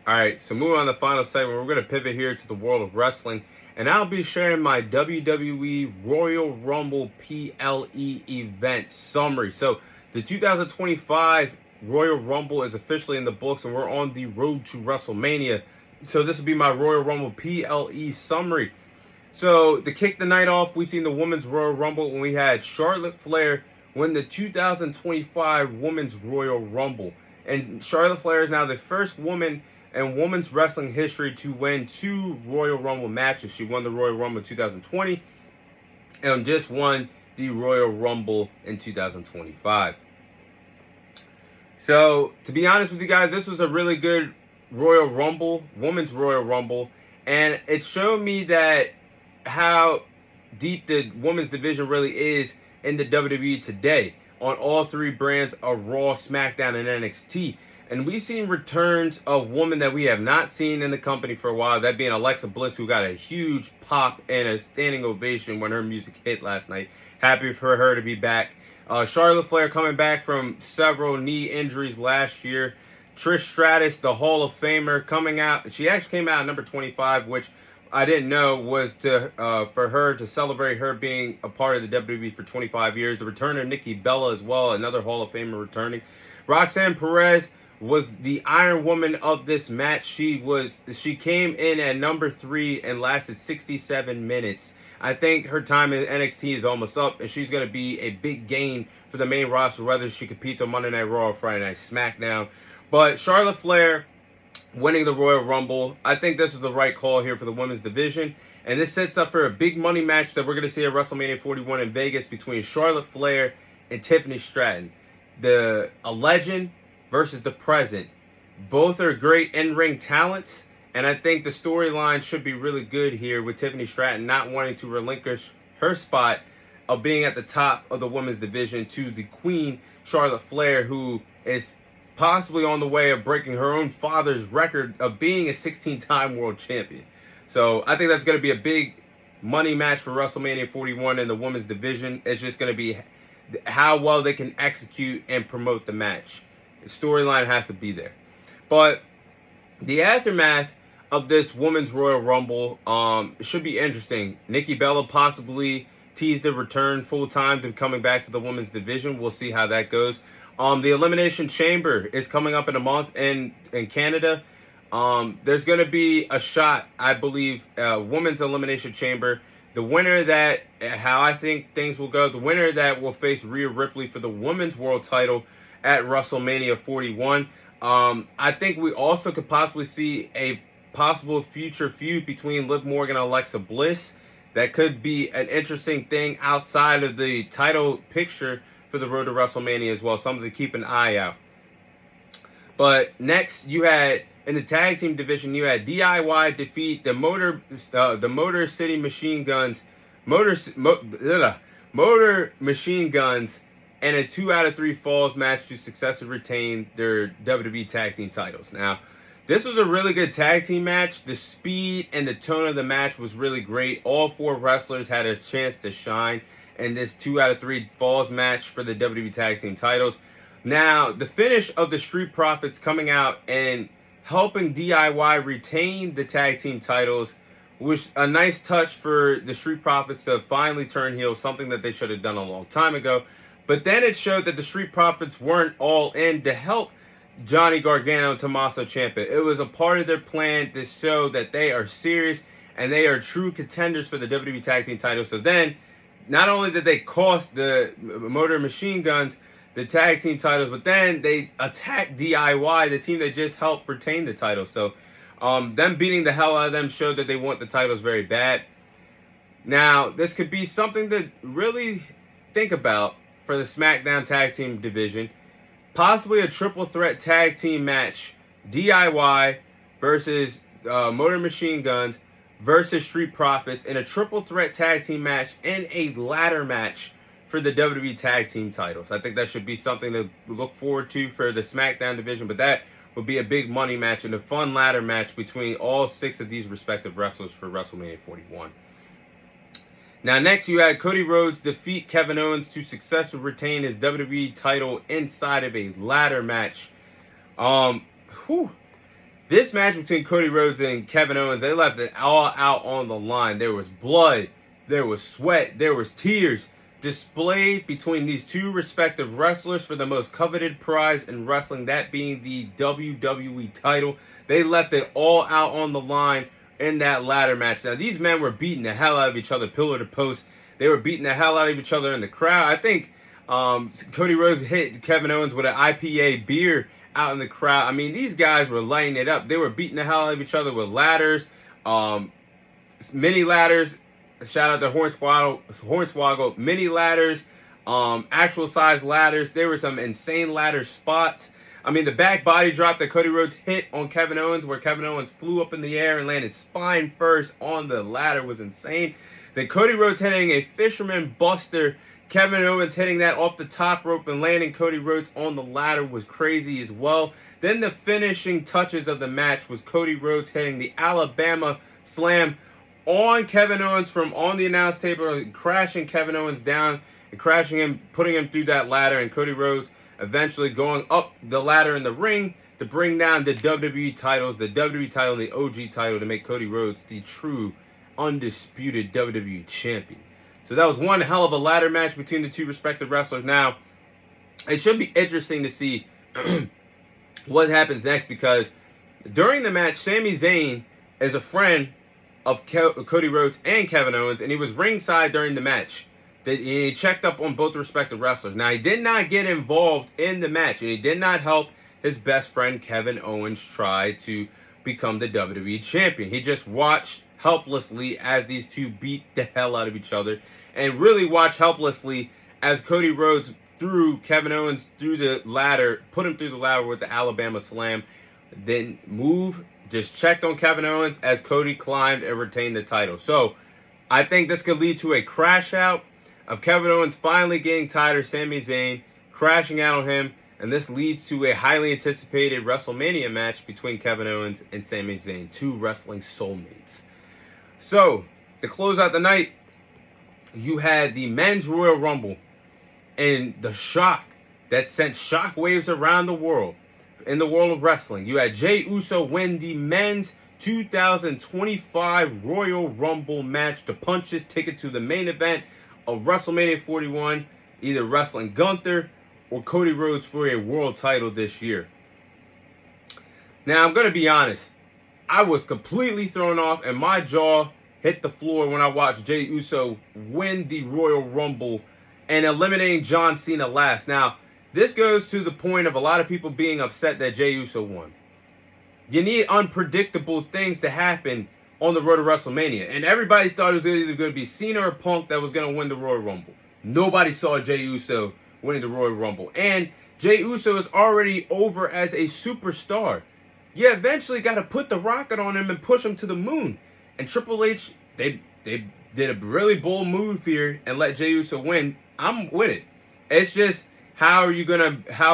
All right, so moving on to the final segment, we're going to pivot here to the world of wrestling, and I'll be sharing my WWE Royal Rumble PLE event summary. So, the 2025 Royal Rumble is officially in the books, and we're on the road to WrestleMania. So, this will be my Royal Rumble PLE summary. So, to kick the night off, we seen the Women's Royal Rumble when we had Charlotte Flair win the 2025 Women's Royal Rumble. And Charlotte Flair is now the first woman in women's wrestling history to win 2 Royal Rumble matches. She won the Royal Rumble in 2020 and just won the Royal Rumble in 2025. So, to be honest with you guys, this was a really good Royal Rumble, Women's Royal Rumble, and it showed me that how deep the women's division really is in the WWE today on all 3 brands of Raw, SmackDown, and NXT. And we've seen returns of women that we have not seen in the company for a while, that being Alexa Bliss, who got a huge pop and a standing ovation when her music hit last night. Happy for her to be back. Charlotte Flair coming back from several knee injuries last year. Trish Stratus, the Hall of Famer, coming out. She actually came out at number 25, which I didn't know was for her to celebrate her being a part of the WWE for 25 years. The return of Nikki Bella as well, another Hall of Famer returning. Roxanne Perez was the Iron Woman of this match. She came in at number 3 and lasted 67 minutes. I think her time in NXT is almost up, and she's going to be a big gain for the main roster, whether she competes on Monday Night Raw or Friday Night SmackDown. But Charlotte Flair winning the Royal Rumble, I think this is the right call here for the women's division. And this sets up for a big money match that we're going to see at WrestleMania 41 in Vegas between Charlotte Flair and Tiffany Stratton. A legend versus the present. Both are great in-ring talents, and I think the storyline should be really good here with Tiffany Stratton not wanting to relinquish her spot of being at the top of the women's division to the queen, Charlotte Flair, who is possibly on the way of breaking her own father's record of being a 16-time world champion. So I think that's going to be a big money match for WrestleMania 41 in the women's division. It's just going to be how well they can execute and promote the match. The storyline has to be there. But the aftermath of this Women's Royal Rumble should be interesting. Nikki Bella possibly teased a return full-time to coming back to the women's division. We'll see how that goes. The Elimination Chamber is coming up in a month in Canada. There's going to be a shot, I believe, Women's Elimination Chamber. The winner how I think things will go, the winner that will face Rhea Ripley for the Women's World title at WrestleMania 41. I think we also could possibly see a possible future feud between Liv Morgan and Alexa Bliss. That could be an interesting thing outside of the title picture for the road to WrestleMania as well. Something to keep an eye out. But next, you had in the tag team division, you had DIY defeat the Motor City Machine Guns, Motor Machine Guns, and a 2 out of 3 falls match to successfully retain their WWE tag team titles. Now, this was a really good tag team match. The speed and the tone of the match was really great. All 4 wrestlers had a chance to shine in this 2 out of 3 falls match for the WWE tag team titles. Now, the finish of the Street Profits coming out and helping DIY retain the tag team titles was a nice touch for the Street Profits to finally turn heel, something that they should have done a long time ago. But then it showed that the Street Profits weren't all in to help Johnny Gargano and Tommaso Ciampa. It was a part of their plan to show that they are serious and they are true contenders for the WWE tag team titles. So then, not only did they cost the Motor Machine Guns the tag team titles, but then they attacked DIY, the team that just helped retain the title. So them beating the hell out of them showed that they want the titles very bad. Now, this could be something to really think about for the SmackDown tag team division. Possibly a triple threat tag team match. DIY versus Motor Machine Guns versus Street Profits in a triple threat tag team match in a ladder match for the WWE tag team titles. I think that should be something to look forward to for the SmackDown division, but that would be a big money match and a fun ladder match between all 6 of these respective wrestlers for WrestleMania 41. Now, next you had Cody Rhodes defeat Kevin Owens to successfully retain his WWE title inside of a ladder match. This match between Cody Rhodes and Kevin Owens, they left it all out on the line. There was blood, there was sweat, there was tears displayed between these two respective wrestlers for the most coveted prize in wrestling, that being the WWE title. They left it all out on the line in that ladder match. Now, these men were beating the hell out of each other, pillar to post. They were beating the hell out of each other in the crowd. I think Cody Rhodes hit Kevin Owens with an IPA beer out in the crowd. I mean, these guys were lighting it up. They were beating the hell out of each other with ladders, mini ladders. Shout out to Hornswoggle, mini ladders, actual size ladders. There were some insane ladder spots. I mean, the back body drop that Cody Rhodes hit on Kevin Owens, where Kevin Owens flew up in the air and landed spine first on the ladder, was insane. Then Cody Rhodes hitting a Fisherman Buster. Kevin Owens hitting that off the top rope and landing Cody Rhodes on the ladder was crazy as well. Then the finishing touches of the match was Cody Rhodes hitting the Alabama Slam on Kevin Owens from on the announce table, crashing Kevin Owens down and crashing him, putting him through that ladder, and Cody Rhodes eventually going up the ladder in the ring to bring down the WWE titles, the WWE title and the OG title, to make Cody Rhodes the true, undisputed WWE champion. So that was one hell of a ladder match between the two respective wrestlers. Now, it should be interesting to see what happens next, because during the match, Sami Zayn is a friend of Cody Rhodes and Kevin Owens, and he was ringside during the match. He checked up on both respective wrestlers. Now, he did not get involved in the match, and he did not help his best friend Kevin Owens try to become the WWE champion. He just watched helplessly as these two beat the hell out of each other, and really watched helplessly as Cody Rhodes threw Kevin Owens through the ladder, put him through the ladder with the Alabama Slam, then just checked on Kevin Owens as Cody climbed and retained the title. So I think this could lead to a crash out of Kevin Owens finally getting tired of Sami Zayn, crashing out on him, and this leads to a highly anticipated WrestleMania match between Kevin Owens and Sami Zayn, two wrestling soulmates. So, to close out the night, you had the Men's Royal Rumble, and the shock that sent shockwaves around the world, in the world of wrestling. You had Jey Uso win the Men's 2025 Royal Rumble match to punch his ticket to the main event of WrestleMania 41, either wrestling Gunther or Cody Rhodes for a world title this year. Now, I'm going to be honest. I was completely thrown off, and my jaw hit the floor when I watched Jey Uso win the Royal Rumble and eliminating John Cena last. Now, this goes to the point of a lot of people being upset that Jey Uso won. You need unpredictable things to happen on the road to WrestleMania. And everybody thought it was either going to be Cena or Punk that was going to win the Royal Rumble. Nobody saw Jey Uso winning the Royal Rumble. And Jey Uso is already over as a superstar. You eventually got to put the rocket on him and push him to the moon. And Triple H, they did a really bold move here and let Jey Uso win. I'm with it. It's just, how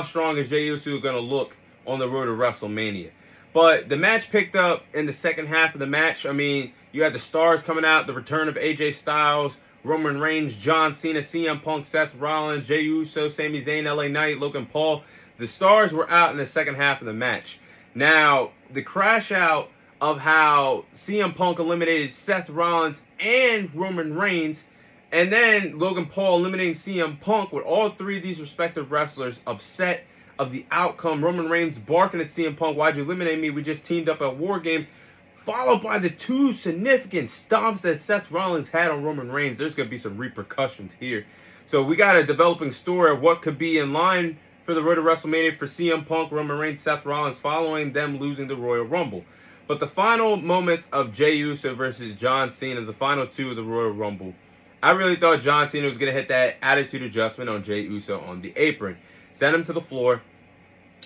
strong is Jey Uso gonna look on the road to WrestleMania? But the match picked up in the second half of the match. I mean, you had the stars coming out, the return of AJ Styles, Roman Reigns, John Cena, CM Punk, Seth Rollins, Jey Uso, Sami Zayn, LA Knight, Logan Paul. The stars were out in the second half of the match. Now, the crash out of how CM Punk eliminated Seth Rollins and Roman Reigns, and then Logan Paul eliminating CM Punk, with all three of these respective wrestlers upset of the outcome. Roman Reigns barking at CM Punk, "Why'd you eliminate me? We just teamed up at War Games." Followed by the two significant stomps that Seth Rollins had on Roman Reigns. There's going to be some repercussions here. So we got a developing story of what could be in line for the road to WrestleMania for CM Punk, Roman Reigns, Seth Rollins, following them losing the Royal Rumble. But the final moments of Jey Uso versus John Cena, the final two of the Royal Rumble, I really thought John Cena was going to hit that attitude adjustment on Jey Uso on the apron. Send him to the floor.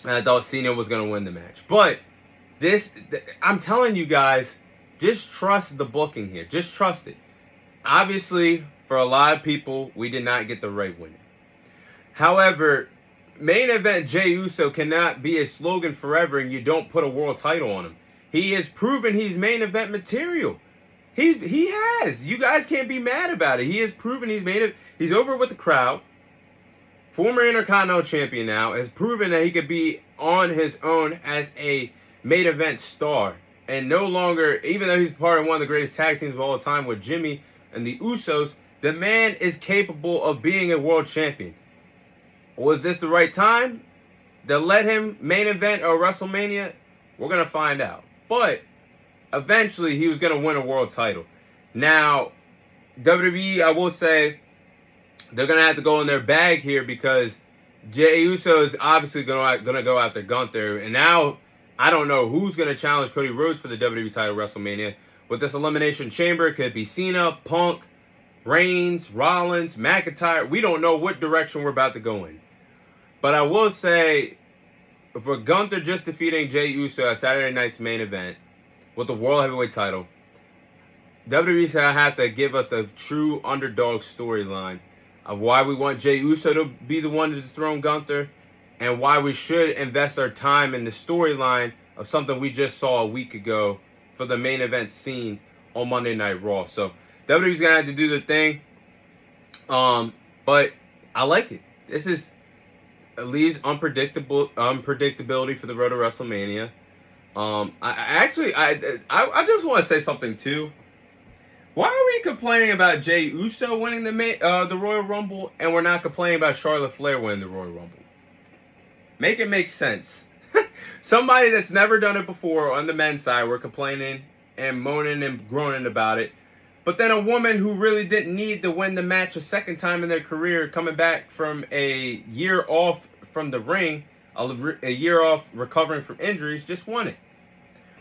And I thought Cena was going to win the match. But I'm telling you guys, just trust the booking here. Just trust it. Obviously, for a lot of people, we did not get the right winner. However, main event Jey Uso cannot be a slogan forever and you don't put a world title on him. He has proven he's main event material. He has. You guys can't be mad about it. He has proven he's over with the crowd. Former Intercontinental Champion now has proven that he could be on his own as a main event star. And no longer, even though he's part of one of the greatest tag teams of all time with Jimmy and the Usos, the man is capable of being a world champion. Was this the right time to let him main event or WrestleMania? We're going to find out. But eventually he was going to win a world title. Now, WWE, I will say, they're going to have to go in their bag here because Jey Uso is obviously going to go after Gunther. And now, I don't know who's going to challenge Cody Rhodes for the WWE title WrestleMania. With this Elimination Chamber, it could be Cena, Punk, Reigns, Rollins, McIntyre. We don't know what direction we're about to go in. But I will say, for Gunther just defeating Jey Uso at Saturday night's main event with the World Heavyweight title, WWE's going to have to give us a true underdog storyline of why we want Jey Uso to be the one to dethrone Gunther and why we should invest our time in the storyline of something we just saw a week ago for the main event scene on Monday Night Raw. So WWE's going to have to do their thing. But I like it. It leaves unpredictability for the road to WrestleMania. I just want to say something too. Why are we complaining about Jey Uso winning the Royal Rumble and we're not complaining about Charlotte Flair winning the Royal Rumble? Make it make sense. Somebody that's never done it before on the men's side, we're complaining and moaning and groaning about it. But then a woman who really didn't need to win the match a second time in their career, coming back from a year off from the ring, a year off recovering from injuries, just won it.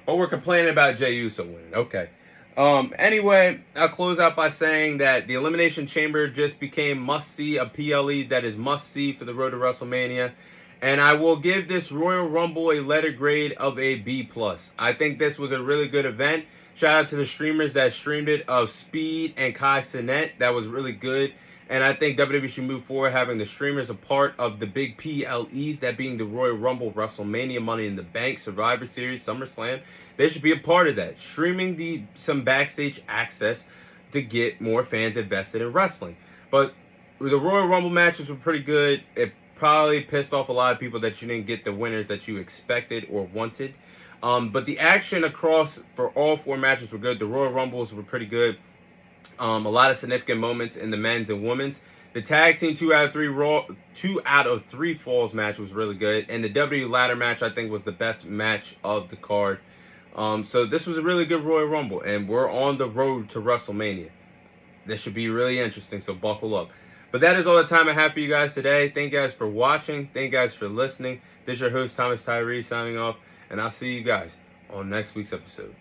But we're complaining about Jey Uso winning. Okay. Anyway, I'll close out by saying that the Elimination Chamber just became must-see, a PLE that is must-see for the road to WrestleMania. And I will give this Royal Rumble a letter grade of a B+. I think this was a really good event. Shout out to the streamers that streamed it, of Speed and Kai Cenat. That was really good. And I think WWE should move forward having the streamers a part of the big PLEs, that being the Royal Rumble, WrestleMania, Money in the Bank, Survivor Series, SummerSlam. They should be a part of that. Streaming some backstage access to get more fans invested in wrestling. But the Royal Rumble matches were pretty good. It probably pissed off a lot of people that you didn't get the winners that you expected or wanted. But the action across for all four matches were good. The Royal Rumbles were pretty good. A lot of significant moments in the men's and women's. The tag team 2 out of 3 falls match was really good. And the WWE ladder match, I think, was the best match of the card. So this was a really good Royal Rumble. And we're on the road to WrestleMania. This should be really interesting, so buckle up. But that is all the time I have for you guys today. Thank you guys for watching. Thank you guys for listening. This is your host, Thomas Tyree, signing off. And I'll see you guys on next week's episode.